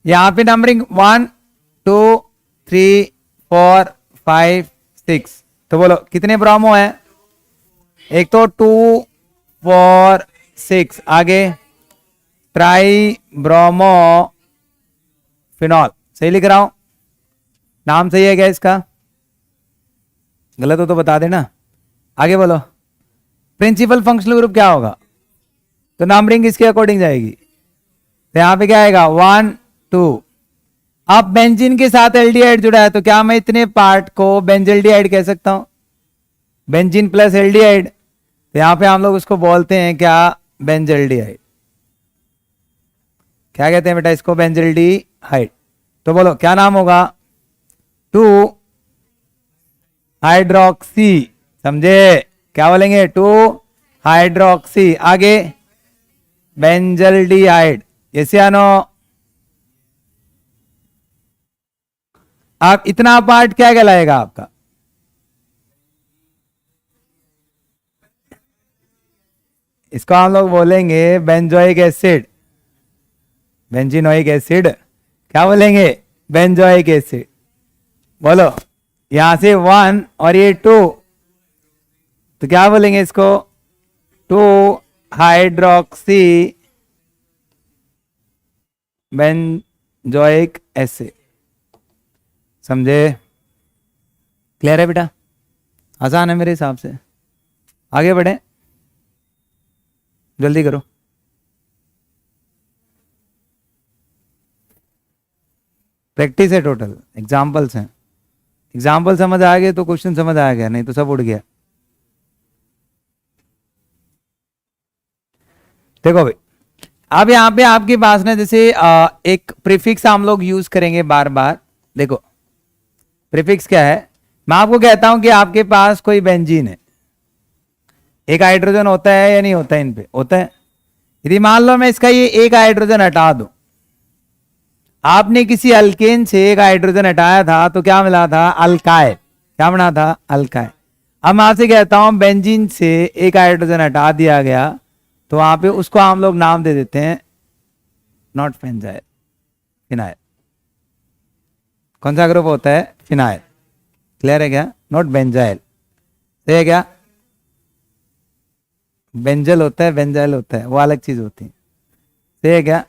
यहां पे नंबरिंग 1 2 3 4 5 6, तो बोलो कितने ब्रोमो है, एक तो 2 4 6, आगे ट्राई ब्रोमो फिनॉल। सही लिख रहा हूं, नाम सही है क्या इसका, गलत हो तो बता देना। आगे बोलो प्रिंसिपल फंक्शनल ग्रुप क्या होगा, तो नंबरिंग इसके अकॉर्डिंग जाएगी, तो यहां पे क्या आएगा 1 2। अब बेंजीन के साथ एल्डिहाइड जुड़ा है, तो क्या मैं इतने पार्ट को बेंजल्डिहाइड कह सकता हूं, बेंजीन प्लस एल्डिहाइड, तो यहां पे हम लोग उसको बोलते हैं क्या, बेंजल्डिहाइड। क्या कहते हैं बेटा इसको, बेंजल्डिहाइड। तो बोलो क्या नाम होगा, 2 हाइड्रोक्सी। समझे, क्या बोलेंगे, 2 हाइड्रोक्सी, आगे बेंजल्डिहाइड। यस या नो? आप इतना पार्ट क्या कहलाएगा आपका, इसको हम लोग बोलेंगे बेंजोइक एसिड, बेंजीनोइक एसिड। क्या बोलेंगे, बेंजोइक एसिड। बोलो यहां से 1 और ये 2, तो क्या बोलेंगे इसको? 2 हाइड्रोक्सी बेंजोइक एसिड। समझे? क्लियर है बेटा? आसान है मेरे हिसाब से। आगे बढ़े, जल्दी करो। प्रैक्टिस है टोटल, एग्जाम्पल्स हैं। एग्जाम्पल समझ आ गए तो क्वेश्चन समझ आ गया, नहीं तो सब उड़ गया। देखो भाई, अब यहाँ पे आपके पास ना जैसे एक प्रीफिक्स हम लोग यूज करेंगे बार बार। देखो प्रीफिक्स क्या है, मैं आपको कहता हूं कि आपके पास कोई बेंजीन है, एक हाइड्रोजन होता है या नहीं होता है? इन पे होता है। यदि मान लो मैं इसका ये एक हाइड्रोजन हटा दूं, आपने किसी अल्केन से एक हाइड्रोजन हटाया था तो क्या मिला था? अल्काइल। क्या बना था? अल्काइल। अब मैं आपसे कहता हूं बेंजीन से एक हाइड्रोजन हटा दिया गया, तो वहां पे उसको हम लोग नाम दे देते हैं नॉट बेंजाइल, फिनाइल। कौन सा ग्रुप होता है? फिनाइल। क्लियर है क्या? Not benzyl. सही है क्या? बेंजल होता है, बेंजाइल होता है, वो अलग चीज होती है। सही है क्या?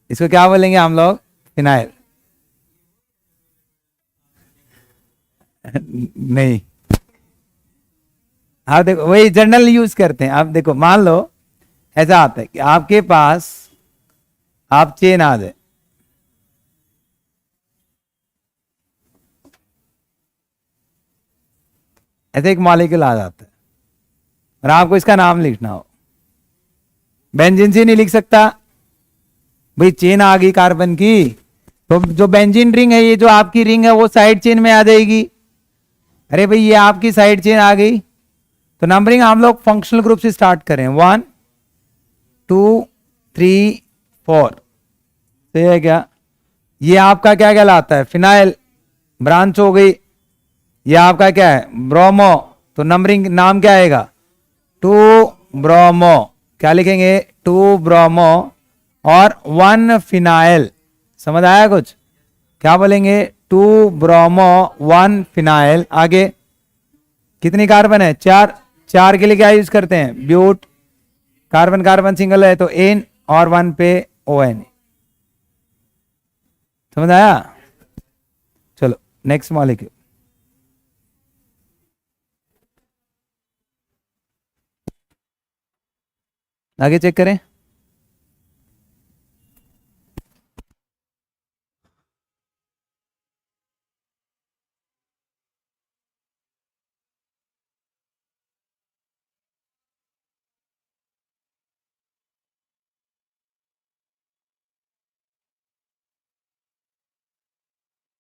इसको क्या बोलेंगे हम लोग? फिनाइल। नहीं, आप देखो वही जनरल यूज करते हैं। आप देखो मान लो ऐसा आता है कि आपके पास आप चेन आ जाए, ऐसे एक मॉलिक्यूल आ जाता है और आपको इसका नाम लिखना हो, बेंजीन से नहीं लिख सकता भाई, चेन आ गई कार्बन की, तो जो बेंजीन रिंग है, ये जो आपकी रिंग है वो साइड चेन में आ जाएगी। अरे भाई ये आपकी साइड चेन आ गई, तो नंबरिंग हम लोग फंक्शनल ग्रुप से स्टार्ट करें, 1 2 3 4। सही है क्या? ये आपका क्या कहलाता है? फिनाइल ब्रांच हो गई। ये आपका क्या है? ब्रोमो। तो नंबरिंग नाम क्या आएगा? 2 ब्रोमो। क्या लिखेंगे? 2 ब्रोमो और 1 फिनाइल। समझ आया कुछ? क्या बोलेंगे? 2 ब्रोमो 1 फिनाइल। आगे कितनी कार्बन है? 4। 4 के लिए क्या यूज करते हैं? ब्यूट। कार्बन कार्बन सिंगल है तो एन, और 1 पे ON। समझ आया? चलो नेक्स्ट मॉलिक्यूल। आगे चेक करें।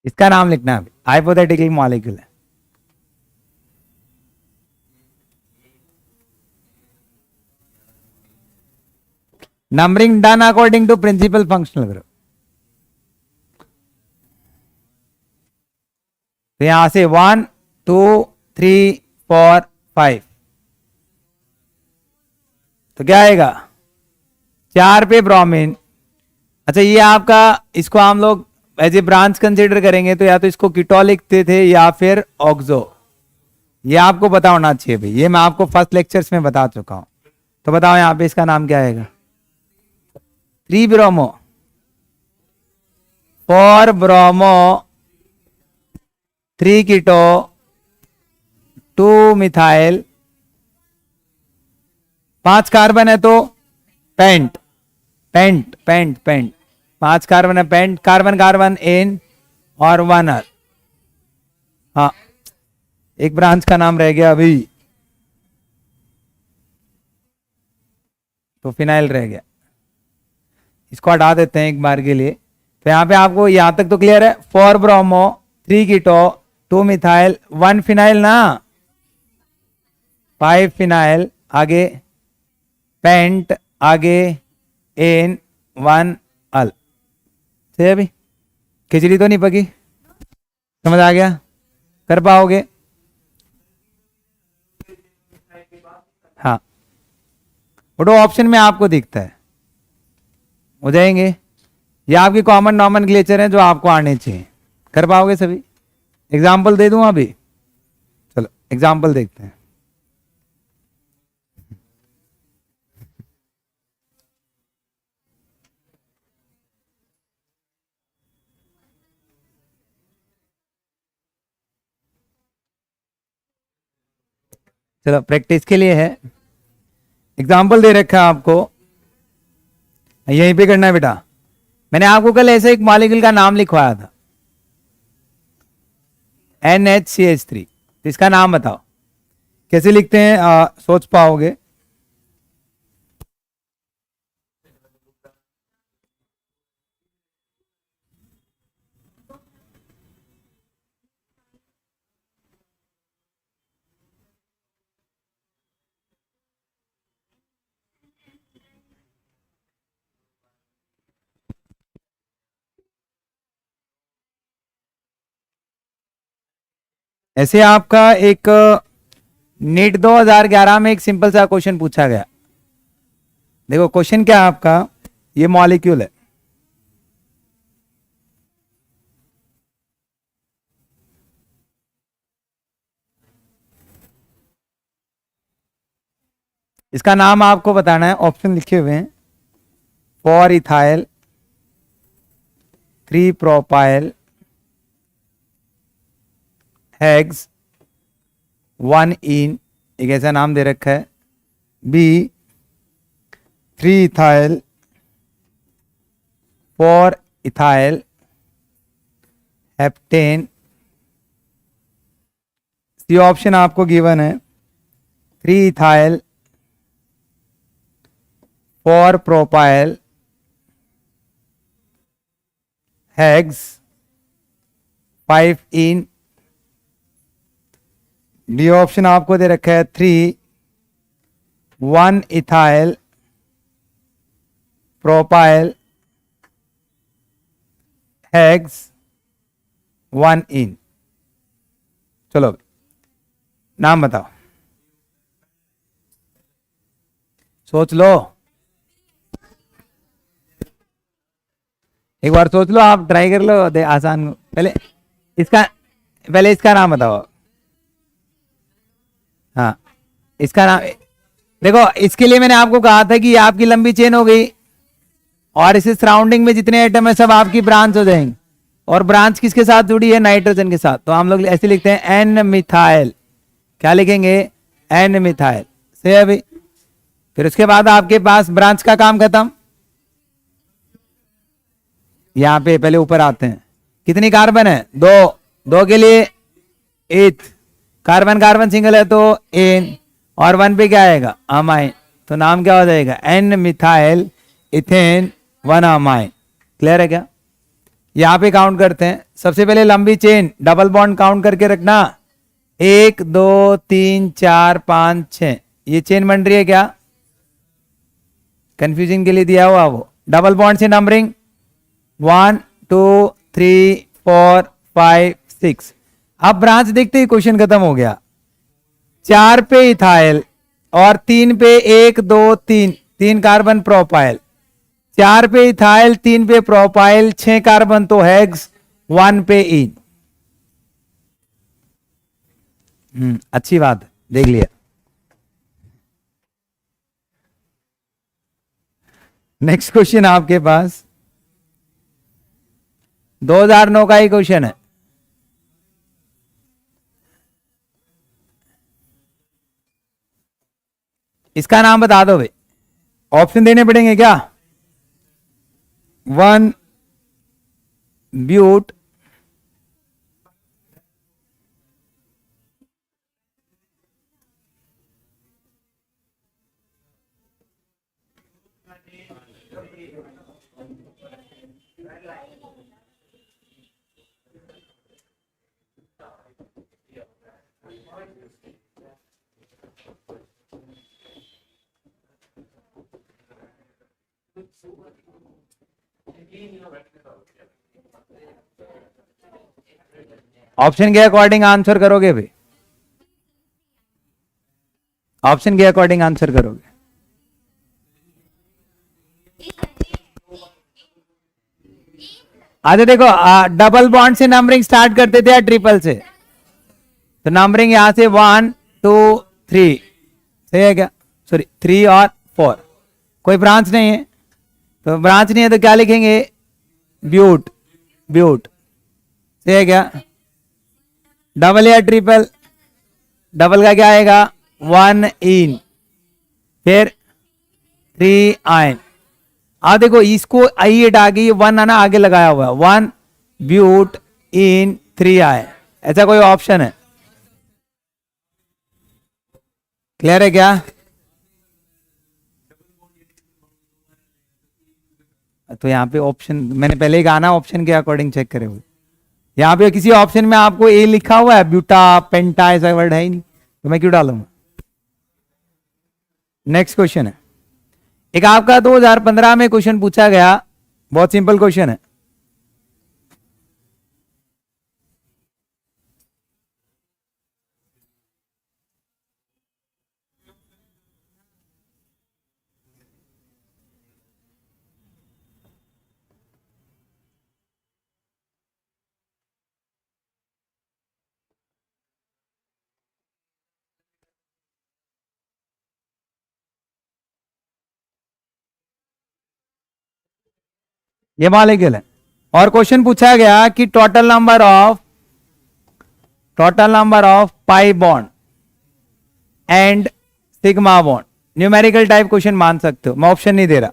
इसका नाम लिखना है, हाइपोथेटिकल मॉलिक्यूल है। Numbering done according to principal functional group. तो यहां से 1 2 3 4 5, तो क्या आएगा? 4 पे ब्रोमीन। अच्छा ये आपका, इसको हम लोग एज ए ब्रांच कंसीडर करेंगे तो या तो इसको कीटो लिखते थे या फिर ऑक्सो। ये आपको पता होना चाहिए भाई, ये मैं आपको फर्स्ट लेक्चर्स में बता चुका हूं। तो बताओ यहां पे इसका नाम क्या आएगा? 3 bromo, 4 bromo, 3 keto, 2 methyl, 5 carbon है तो pent. Pent pent pent 5 carbon है, पेंट। कार्बन कार्बन एन और 1 R। हाँ एक ब्रांच का नाम रह गया अभी, तो फिनाइल रह गया, इसको हटा देते हैं एक बार के लिए। तो यहां पे आपको यहां तक तो क्लियर है? 4 ब्रोमो, 3 कीटो, 2 मिथाइल, 1 फिनाइल ना, 5 फिनाइल। आगे पेंट, आगे एन, 1 अल। सही अभी खिचड़ी तो नहीं पकी? समझ आ गया? कर पाओगे? हाँ वो तो ऑप्शन में आपको दिखता है, हो जाएंगे। ये आपकी कॉमन नॉमेनक्लेचर है जो आपको आने चाहिए। कर पाओगे सभी? एग्जाम्पल दे दूं अभी? चलो एग्जाम्पल देखते हैं। चलो प्रैक्टिस के लिए है, एग्जाम्पल दे रखा है आपको, यहीं पे करना है बेटा। मैंने आपको कल ऐसे एक मॉलिक्यूल का नाम लिखवाया था, NHCH3। तो इसका नाम बताओ कैसे लिखते हैं, सोच पाओगे? ऐसे आपका एक नीट 2011 में एक सिंपल सा क्वेश्चन पूछा गया। देखो क्वेश्चन क्या है आपका, ये मॉलिक्यूल है, इसका नाम आपको बताना है, ऑप्शन लिखे हुए हैं। 4 इथाइल 3 प्रोपाइल हेक्स 1 इन, एक ऐसा नाम दे रखा है। B 3 ethyl 4 ethyl heptane. C option आपको गिवन है 3 ethyl 4 propyl hex 5 ene. D option आपको दे रखा है 3 1 इथाइल प्रोपाइल हेक्स 1 इन। चलो नाम बताओ, सोच लो, एक बार सोच लो, आप ट्राई कर लो, दे आसान। पहले इसका नाम बताओ। हाँ इसका नाम देखो, इसके लिए मैंने आपको कहा था कि ये आपकी लंबी चेन हो गई और इसे सराउंडिंग में जितने आइटम है सब आपकी ब्रांच हो जाएंगे। और ब्रांच किसके साथ जुड़ी है? नाइट्रोजन के साथ। तो हम लोग ऐसे लिखते हैं एन मिथाइल, क्या लिखेंगे? एन मिथाइल से अभी। फिर उसके बाद आपके पास ब्रांच का काम खत्म। यहां पे पहले ऊपर आते हैं, कितनी कार्बन है? 2, 2 के लिए 8 कार्बन, कार्बन सिंगल है तो एन, और 1 पे क्या आएगा? अमाइन। तो नाम क्या हो जाएगा? N methyl ethane 1 amine. Clear है क्या? यहां पे काउंट करते हैं। सबसे पहले लंबी चेन डबल बॉन्ड काउंट करके रखना, 1 2 3 4 5 6, ये चेन बन रही है क्या? कंफ्यूजन के लिए दिया हुआ वो डबल बॉन्ड से नंबरिंग 1 2 3 4 5 6। अब ब्रांच देखते ही क्वेश्चन खत्म हो गया। 4 पे इथाइल और 3 पे 1 2 3, 3 कार्बन प्रोपाइल। 4 पे इथाइल 3 पे प्रोपाइल 6 कार्बन, तो हेक्स 1 पे इन। अच्छी बात है, देख लिया। नेक्स्ट क्वेश्चन आपके पास 2009 का ही क्वेश्चन है। इसका नाम बता दो भाई, ऑप्शन देने पड़ेंगे क्या? 1 ब्यूट ऑप्शन के अकॉर्डिंग आंसर करोगे भाई, ऑप्शन के अकॉर्डिंग आंसर करोगे। आगे देखो, डबल बॉन्ड से नंबरिंग स्टार्ट करते थे या ट्रिपल से? तो नंबरिंग यहां से 1 2 3, सही है क्या? सॉरी 3 और 4, कोई ब्रांच नहीं है, तो ब्रांच नहीं है तो क्या लिखेंगे? ब्यूट, ब्यूट, सही है क्या? डबल या ट्रिपल? डबल का क्या आएगा? 1 इन, फिर 3 आइन। आप देखो इसको आई हटा के ये 1 आना आगे लगाया हुआ है, 1 ब्यूट इन 3 आए, ऐसा कोई ऑप्शन है? क्लियर है क्या? तो यहाँ पे ऑप्शन मैंने पहले ही कहा ना, ऑप्शन के अकॉर्डिंग चेक करे हुए। यहाँ पे किसी ऑप्शन में आपको ए लिखा हुआ है, ब्यूटा पेंटा ऐसा वर्ड है ही नहीं, तो मैं क्यों डालूंगा? नेक्स्ट क्वेश्चन है, एक आपका 2015 में क्वेश्चन पूछा गया, बहुत सिंपल क्वेश्चन है। ये मॉलिक्यूल है और क्वेश्चन पूछा गया कि total number of pi bond and sigma bond, numerical type question मान सकते हो, मैं ऑप्शन नहीं दे रहा।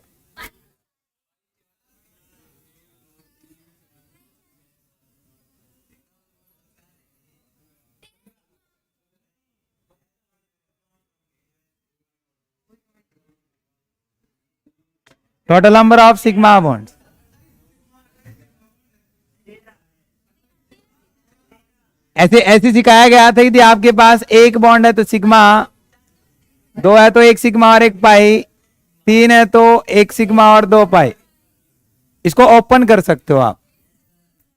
Total number of sigma bond, ऐसे ऐसे सिखाया गया था कि आपके पास एक बॉन्ड है तो सिग्मा, 2 है तो एक सिग्मा और एक पाई, 3 है तो एक सिग्मा और 2 पाई। इसको ओपन कर सकते हो आप,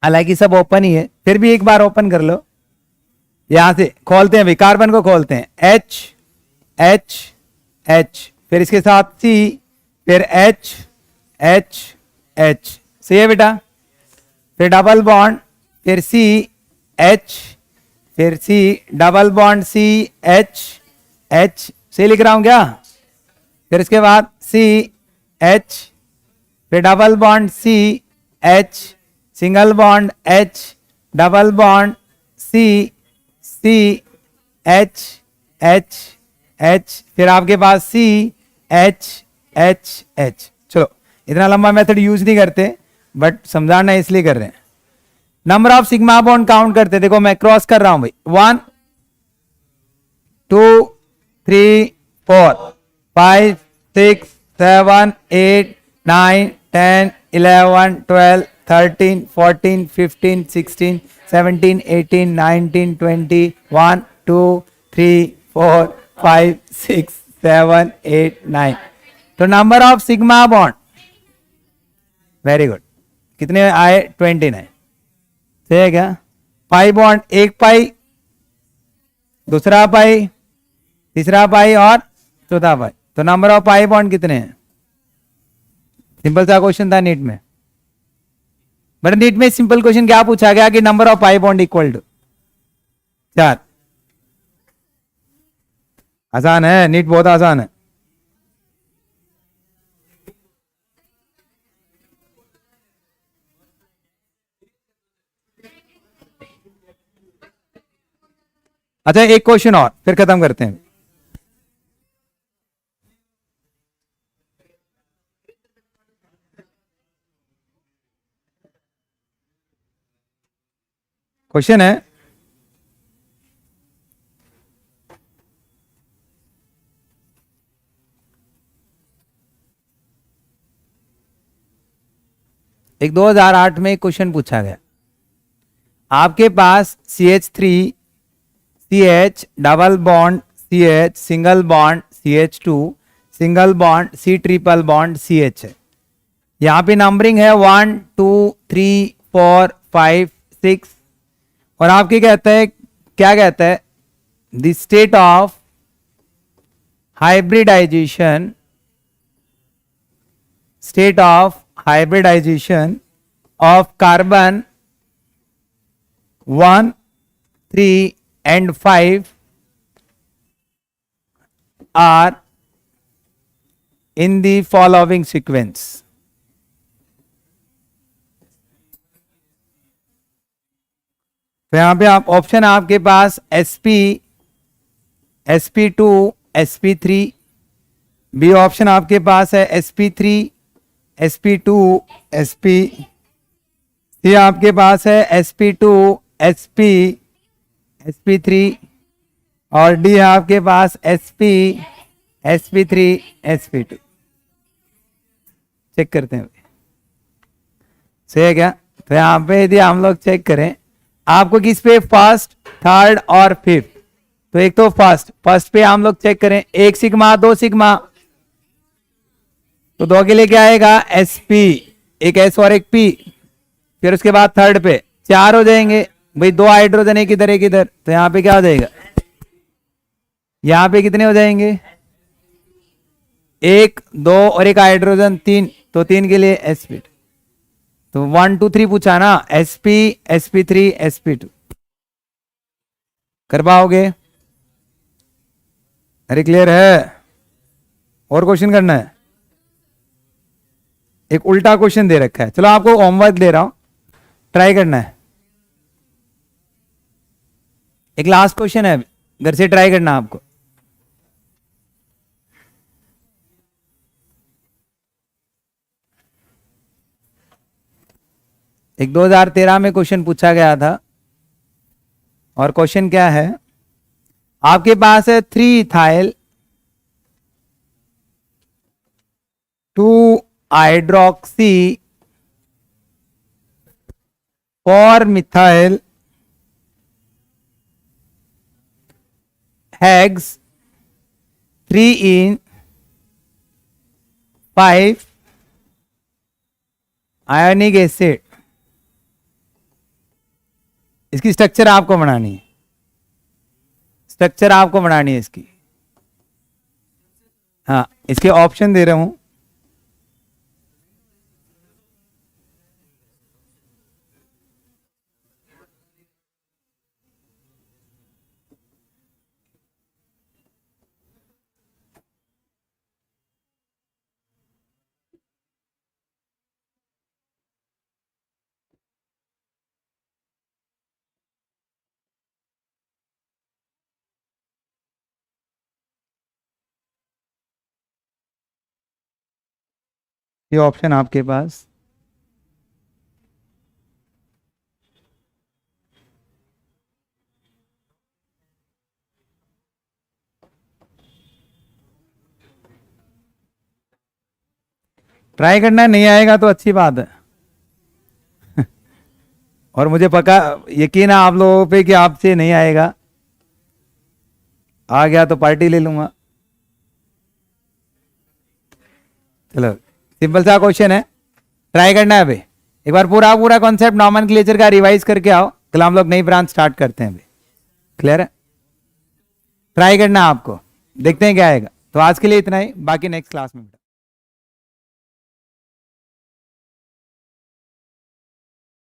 हालांकि सब ओपन ही है, फिर भी एक बार ओपन कर लो। यहां से खोलते हैं भाई, कार्बन को खोलते हैं, H H H, फिर इसके साथ C, फिर H H H, सही है बेटा? फिर डबल बॉन्ड, फिर C H, फिर C double bond C H H, सही लिख रहा हूं क्या? फिर इसके बाद C H, फिर double bond C H, single bond H, double bond C C H H H, फिर आपके पास C H H H। चलो इतना लंबा मेथड यूज नहीं करते, बट समझाना इसलिए कर रहे हैं। Number of sigma bond count करते, देखो मैं क्रॉस कर रहा हूं भाई, 1 2 3 4 5 6 7 8 9 10 11 12 13 14 15 16 17 18 19 20 1 2 3 4 5 6 7 8 9, तो number of sigma bond, very good, कितने आए? 29, सही है क्या? पाई बॉन्ड, एक पाई, दूसरा पाई, तीसरा पाई और चौथा पाई, तो नंबर ऑफ पाई बॉन्ड कितने हैं? सिंपल सा क्वेश्चन था नीट में, बट नीट में सिंपल क्वेश्चन क्या पूछा गया कि number of pi bond equal to 4। आसान है, नीट बहुत आसान है। अच्छा एक क्वेश्चन और फिर खत्म करते हैं। क्वेश्चन है, एक 2008 में क्वेश्चन पूछा गया, आपके पास CH3 CH double bond CH single bond CH2 single bond C triple bond CH है। यहां पे नंबरिंग है 1 2 3 4 5 6, और आपके कहता है, क्या कहता है? The state of hybridisation, state of hybridisation of carbon 1, 3 and 5 are in the following sequence. तो यहां पे आप ऑप्शन है आपके पास sp, sp2, sp3। B option आपके पास है sp3, sp2, sp। सी आपके पास है sp2, sp, sp3 और डी है आपके पास sp, sp3, sp2। चेक करते हैं सही है क्या? तो यहां पे यदि हम लोग चेक करें आपको किस पे, फर्स्ट, थर्ड और फिफ्थ। तो एक तो फर्स्ट पे हम लोग चेक करें, 1 सिग्मा 2 सिग्मा, तो 2 के लिए क्या आएगा sp, एक s और एक p। फिर उसके बाद थर्ड पे 4 हो जाएंगे भाई, 2 हाइड्रोजन एक इधर एक इधर, तो यहां पे क्या हो जाएगा, यहां पे कितने हो जाएंगे, 1 2 और एक हाइड्रोजन 3, तो 3 के लिए sp। तो 1 2 3 पूछा ना, sp, sp3, sp2 कर पाओगे? अरे क्लियर है? और क्वेश्चन करना है? एक उल्टा क्वेश्चन दे रखा है, चलो आपको होमवर्क दे रहा हूं, ट्राई करना है। एक लास्ट क्वेश्चन है, घर से ट्राई करना है आपको। एक 2013 में क्वेश्चन पूछा गया था, और क्वेश्चन क्या है, आपके पास है 3 इथाइल 2 हाइड्रोक्सी 4 मिथाइल हेक्स 3 इन 5 आयोनिक एसिड। इसकी स्ट्रक्चर आपको बनानी है, स्ट्रक्चर आपको बनानी है इसकी। हाँ, इसके ऑप्शन दे रहा हूं, ये ऑप्शन आपके पास, ट्राई करना है, नहीं आएगा तो अच्छी बात है। और मुझे पक्का यकीन है आप लोगों पे कि आपसे नहीं आएगा, आ गया तो पार्टी ले लूंगा। चलो सिंपल सा क्वेश्चन है, ट्राई करना है अभी। एक बार पूरा पूरा कॉन्सेप्ट नॉमेनक्लेचर का रिवाइज करके आओ, कल हम लोग नई ब्रांच स्टार्ट करते हैं अभी। क्लियर है? ट्राई करना है आपको, देखते हैं क्या आएगा। तो आज के लिए इतना ही, बाकी नेक्स्ट क्लास में।